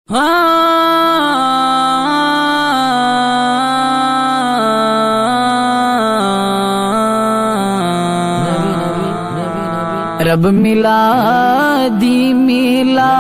رب ملا دی ملا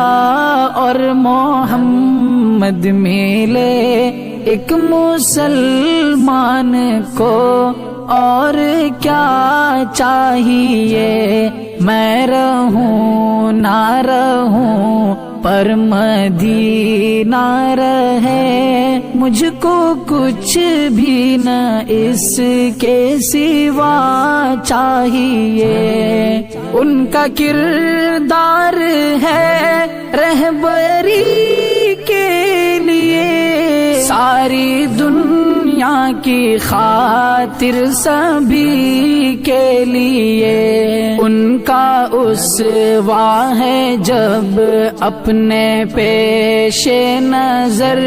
اور محمد ملے ایک مسلمان کو اور کیا چاہیے، میں رہوں نہ رہوں پر مدینہ رہے، مجھ کو کچھ بھی نہ اس کے سوا چاہیے۔ ان کا کردار ہے رہبری کے لیے، ساری دنیا کی خاطر سبھی کے لیے۔ ان کا اسوا ہے جب اپنے پیش نظر،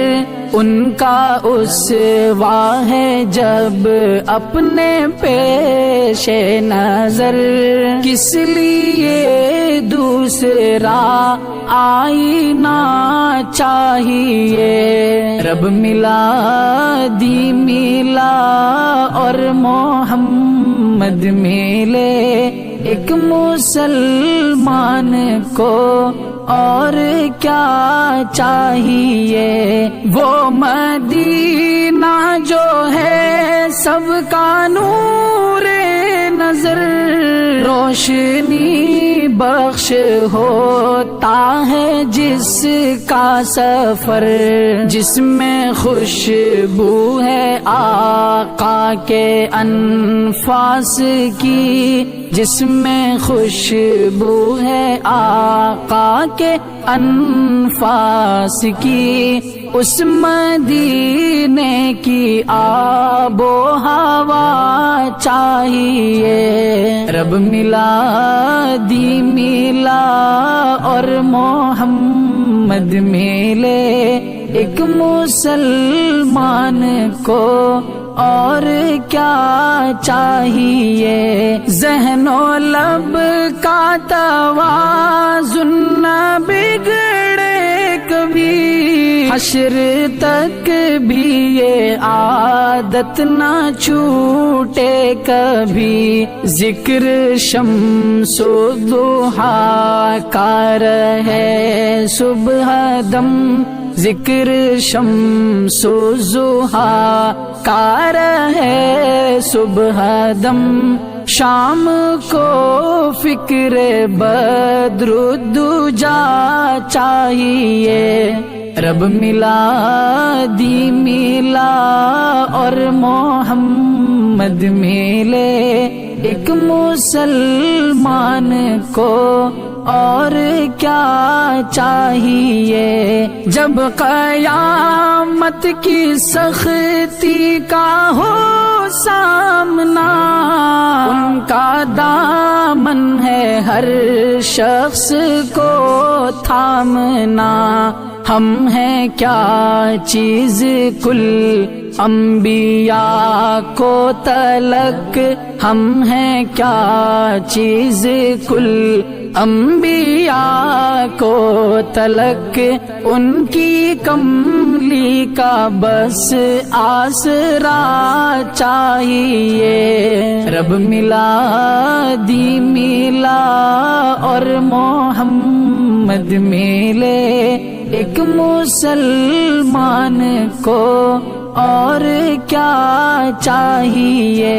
ان کا اسوا ہے جب اپنے پیش نظر، کس لیے دوسرا آئینہ چاہیے۔ رب ملا دی ملا اور محمد ملے ایک مسلمان کو اور کیا چاہیے۔ وہ مدینہ جو ہے سب کا نور نظر، روشنی بخش ہوتا ہے جس کا سفر، جس میں خوشبو ہے آقا کے انفاس کی، جس میں خوشبو ہے آقا کے انفاس کی، اس مدینے کی آب و ہوا چاہیے۔ رب ملا دی ملا اور محمد ملے ایک مسلمان کو اور کیا چاہیے۔ ذہن و لب کا توازن نہ بگڑے کبھی، حشر تک بھی یہ عادت نہ چھوٹے کبھی، ذکر شمس و ضحیٰ کا رہے صبح دم، ذکر شمس و ضحیٰ کا رہے صبح دم، شام کو فکر بدر الدجا چاہیے۔ رب ملا دی ملا اور محمد ملے ایک مسلمان کو اور کیا چاہیے۔ جب قیامت کی سختی کا ہو سامنا، ان کا دامن ہے ہر شخص کو تھامنا، ہم ہیں کیا چیز کل انبیاء کو تلک، ہم ہیں کیا چیز کل انبیاء کو تلک، ان کی کملی کا بس آسرا چاہیے۔ رب ملا دی ملا اور محمد ملے ایک مسلمان کو اور کیا چاہیے۔